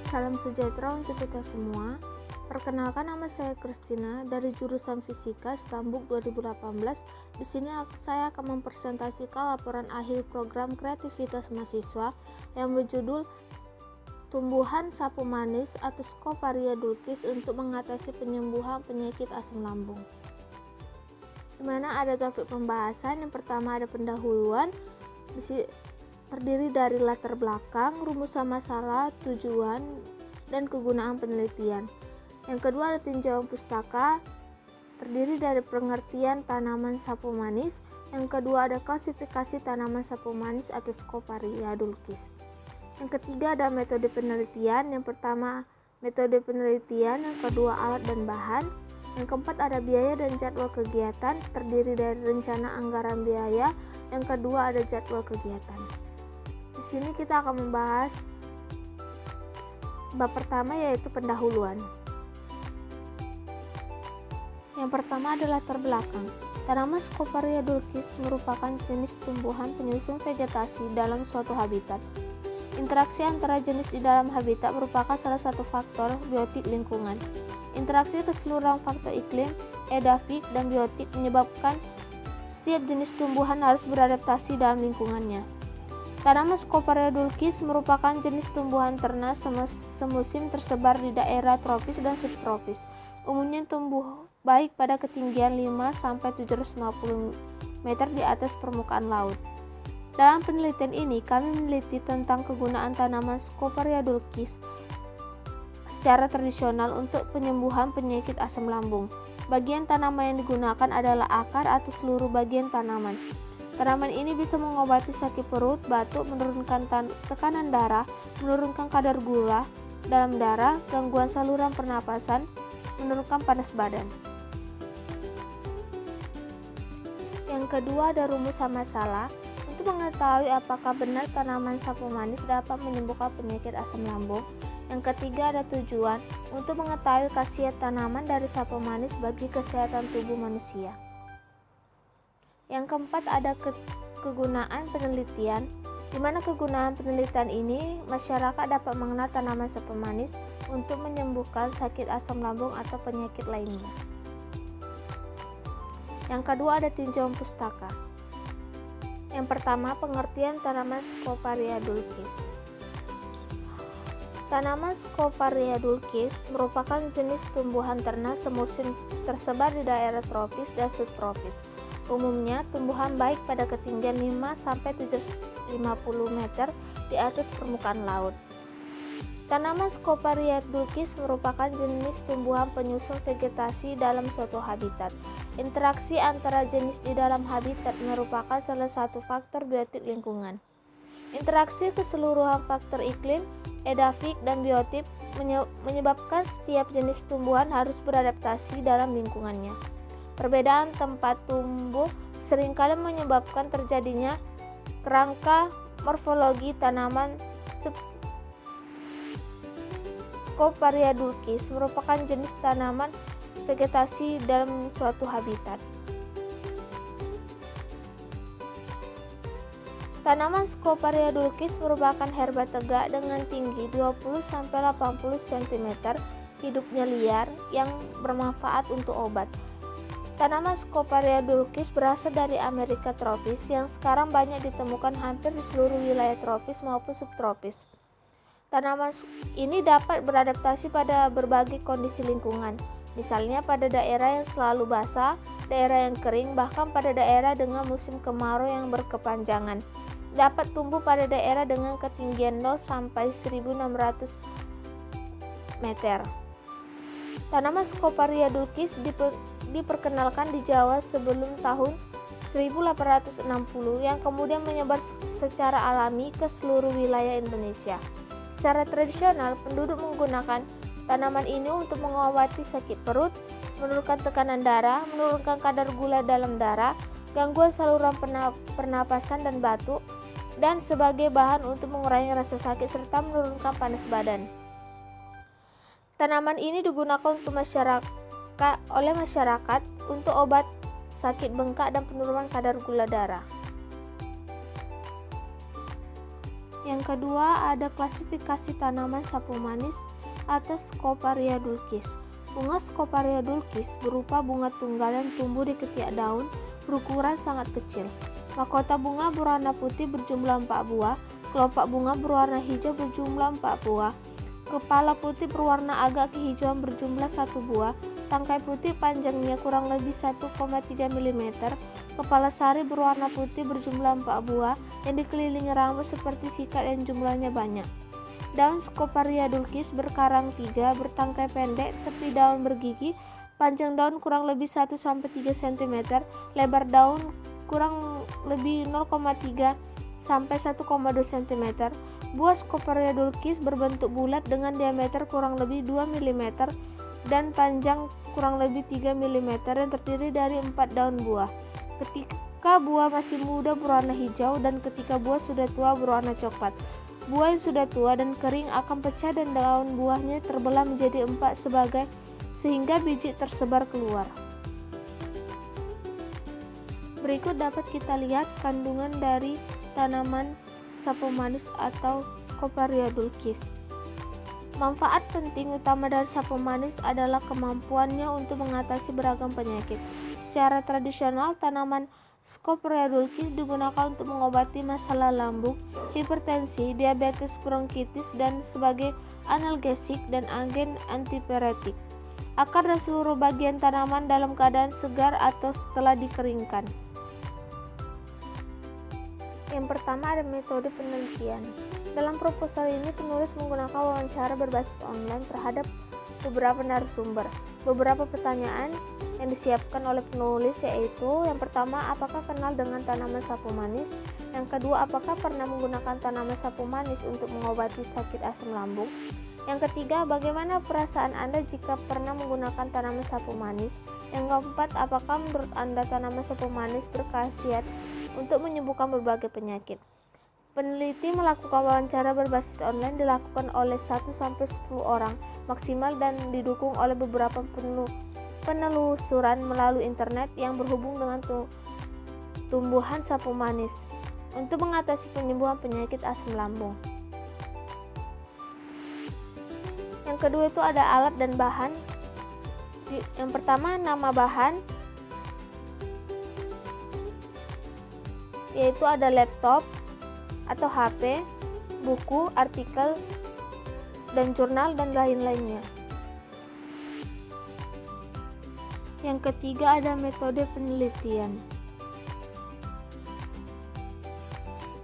Salam sejahtera untuk kita semua. Perkenalkan, nama saya Christina dari jurusan Fisika Stambuk 2018. Di sini saya akan mempresentasikan laporan akhir program kreativitas mahasiswa yang berjudul Tumbuhan Sapu Manis atau Scoparia dulcis untuk mengatasi penyembuhan penyakit asam lambung. Di mana ada topik pembahasan. Yang pertama ada pendahuluan, terdiri dari latar belakang, rumusan masalah, tujuan, dan kegunaan penelitian. Yang kedua ada tinjauan pustaka, terdiri dari pengertian tanaman sapu manis. Yang kedua ada klasifikasi tanaman sapu manis atau Scoparia dulcis. Yang ketiga ada metode penelitian. Yang pertama metode penelitian, yang kedua alat dan bahan. Yang keempat ada biaya dan jadwal kegiatan, terdiri dari rencana anggaran biaya. Yang kedua ada jadwal kegiatan. Di sini kita akan membahas bab pertama, yaitu pendahuluan. Yang pertama adalah latar belakang. Tanaman Scoparia dulcis merupakan jenis tumbuhan penyusun vegetasi dalam suatu habitat. Interaksi antara jenis di dalam habitat merupakan salah satu faktor biotik lingkungan. Interaksi keseluruhan faktor iklim, edafik, dan biotik menyebabkan setiap jenis tumbuhan harus beradaptasi dalam lingkungannya. Tanaman Scoparia dulcis merupakan jenis tumbuhan ternak semusim tersebar di daerah tropis dan subtropis. Umumnya tumbuh baik pada ketinggian 5-750 meter di atas permukaan laut. Dalam penelitian ini, kami meneliti tentang kegunaan tanaman Scoparia dulcis secara tradisional untuk penyembuhan penyakit asam lambung. Bagian tanaman yang digunakan adalah akar atau seluruh bagian tanaman. Tanaman ini bisa mengobati sakit perut, batuk, menurunkan tekanan darah, menurunkan kadar gula dalam darah, gangguan saluran pernapasan, menurunkan panas badan. Yang kedua ada rumusan masalah. Untuk mengetahui apakah benar tanaman sapu manis dapat menyembuhkan penyakit asam lambung. Yang ketiga ada tujuan, untuk mengetahui khasiat tanaman dari sapu manis bagi kesehatan tubuh manusia. Yang keempat ada kegunaan penelitian, di mana kegunaan penelitian ini masyarakat dapat mengenal tanaman sapu manis untuk menyembuhkan sakit asam lambung atau penyakit lainnya. Yang kedua ada tinjauan pustaka. Yang pertama pengertian tanaman Scoparia dulcis. Tanaman Scoparia dulcis merupakan jenis tumbuhan ternak semusim tersebar di daerah tropis dan subtropis. Umumnya tumbuhan baik pada ketinggian 5-750 meter di atas permukaan laut. Tanaman Scoparia dulcis merupakan jenis tumbuhan penyusun vegetasi dalam suatu habitat. Interaksi antara jenis di dalam habitat merupakan salah satu faktor biotik lingkungan. Interaksi keseluruhan faktor iklim, edafik, dan biotik menyebabkan setiap jenis tumbuhan harus beradaptasi dalam lingkungannya. Perbedaan tempat tumbuh seringkali menyebabkan terjadinya kerangka morfologi tanaman. Scoparia dulcis merupakan jenis tanaman vegetasi dalam suatu habitat. Tanaman Scoparia dulcis merupakan herba tegak dengan tinggi 20-80 cm, hidupnya liar yang bermanfaat untuk obat. Tanaman Scoparia dulcis berasal dari Amerika tropis yang sekarang banyak ditemukan hampir di seluruh wilayah tropis maupun subtropis. Tanaman ini dapat beradaptasi pada berbagai kondisi lingkungan, misalnya pada daerah yang selalu basah, daerah yang kering, bahkan pada daerah dengan musim kemarau yang berkepanjangan. Dapat tumbuh pada daerah dengan ketinggian 0-1600 meter. Tanaman Scoparia dulcis diperkenalkan di Jawa sebelum tahun 1860 yang kemudian menyebar secara alami ke seluruh wilayah Indonesia. Secara tradisional, penduduk menggunakan tanaman ini untuk mengobati sakit perut, menurunkan tekanan darah, menurunkan kadar gula dalam darah, gangguan saluran pernapasan dan batuk, dan sebagai bahan untuk mengurangi rasa sakit serta menurunkan panas badan. Tanaman ini digunakan untuk oleh masyarakat untuk obat sakit bengkak dan penurunan kadar gula darah. Yang kedua ada klasifikasi tanaman sapu manis atau Scoparia dulcis. Bunga Scoparia dulcis berupa bunga tunggal yang tumbuh di ketiak daun berukuran sangat kecil. Mahkota bunga berwarna putih berjumlah 4 buah, kelopak bunga berwarna hijau berjumlah 4 buah, kepala putih berwarna agak kehijauan berjumlah 1 buah, tangkai putih panjangnya kurang lebih 1,3 mm, kepala sari berwarna putih berjumlah 4 buah yang dikelilingi rambut seperti sikat yang jumlahnya banyak. Daun Scoparia dulcis berkarang 3, bertangkai pendek, tepi daun bergigi, panjang daun kurang lebih 1-3 cm, lebar daun kurang lebih 0,3 sampai 1,2 cm. Buah Scoparia dulcis berbentuk bulat dengan diameter kurang lebih 2 mm dan panjang kurang lebih 3 mm yang terdiri dari 4 daun buah. Ketika buah masih muda berwarna hijau dan ketika buah sudah tua berwarna coklat. Buah yang sudah tua dan kering akan pecah dan daun buahnya terbelah menjadi 4 sehingga biji tersebar keluar. Berikut dapat kita lihat kandungan dari tanaman sapu manis atau Scoparia dulcis. Manfaat penting utama dari sapu manis adalah kemampuannya untuk mengatasi beragam penyakit. Secara tradisional, tanaman Scoparia dulcis digunakan untuk mengobati masalah lambung, hipertensi, diabetes, bronkitis, dan sebagai analgesik dan agen antipiretik. Akar dan seluruh bagian tanaman dalam keadaan segar atau setelah dikeringkan. Yang pertama ada metode penelitian. Dalam proposal ini penulis menggunakan wawancara berbasis online terhadap beberapa narasumber. Beberapa pertanyaan yang disiapkan oleh penulis yaitu: yang pertama, apakah kenal dengan tanaman sapu manis? Yang kedua, apakah pernah menggunakan tanaman sapu manis untuk mengobati sakit asam lambung? Yang ketiga, bagaimana perasaan Anda jika pernah menggunakan tanaman sapu manis? Yang keempat, apakah menurut Anda tanaman sapu manis berkhasiat untuk menyembuhkan berbagai penyakit? Peneliti melakukan wawancara berbasis online dilakukan oleh 1-10 orang maksimal dan didukung oleh beberapa penelusuran melalui internet yang berhubung dengan tumbuhan sapu manis untuk mengatasi penyembuhan penyakit asam lambung. Yang kedua itu ada alat dan bahan. Yang pertama, nama bahan, yaitu ada laptop atau HP, buku, artikel, dan jurnal, dan lain-lainnya. Yang ketiga ada metode penelitian.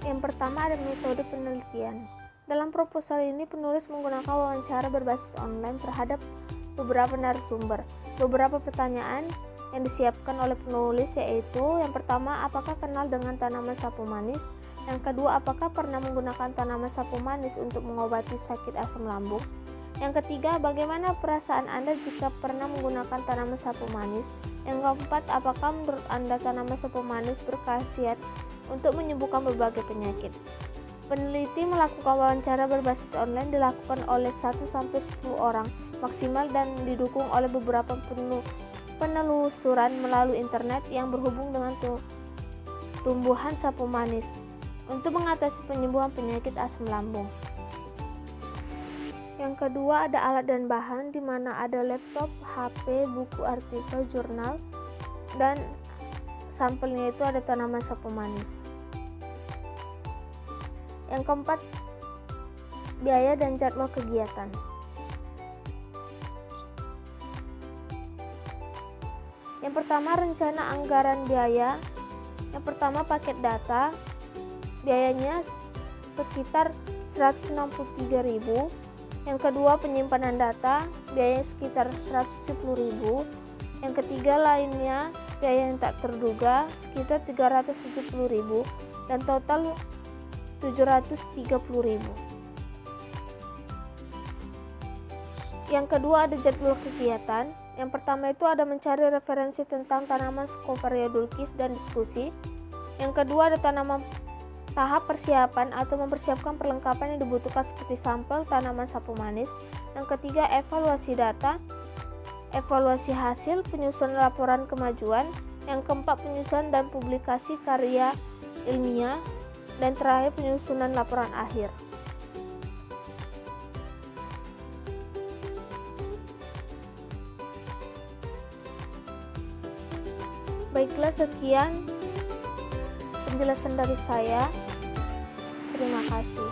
Yang pertama ada metode penelitian. Dalam proposal ini penulis menggunakan wawancara berbasis online terhadap beberapa narasumber. Beberapa pertanyaan yang disiapkan oleh penulis yaitu: yang pertama, apakah kenal dengan tanaman sapu manis? Yang kedua, apakah pernah menggunakan tanaman sapu manis untuk mengobati sakit asam lambung? Yang ketiga, bagaimana perasaan Anda jika pernah menggunakan tanaman sapu manis? Yang keempat, apakah menurut Anda tanaman sapu manis berkhasiat untuk menyembuhkan berbagai penyakit? Peneliti melakukan wawancara berbasis online dilakukan oleh 1-10 orang maksimal dan didukung oleh beberapa penelusuran melalui internet yang berhubung dengan tumbuhan sapu manis untuk mengatasi penyembuhan penyakit asam lambung. Yang kedua ada alat dan bahan, di mana ada laptop, HP, buku, artikel, jurnal, dan sampelnya itu ada tanaman sapu manis. Yang keempat, biaya dan jadwal kegiatan. Yang pertama, rencana anggaran biaya. Yang pertama, paket data. Biayanya sekitar 163.000. Yang kedua, penyimpanan data. Biayanya sekitar 170.000. Yang ketiga, lainnya biaya yang tak terduga sekitar 370.000 dan total 730.000. Yang kedua ada jadwal kegiatan. Yang pertama itu ada mencari referensi tentang tanaman Scoparia dulcis dan diskusi. Yang kedua ada tahap persiapan atau mempersiapkan perlengkapan yang dibutuhkan seperti sampel tanaman sapu manis. Yang ketiga evaluasi data, evaluasi hasil, penyusunan laporan kemajuan. Yang keempat penyusunan dan publikasi karya ilmiah. Dan terakhir, penyusunan laporan akhir. Baiklah, sekian penjelasan dari saya. Terima kasih.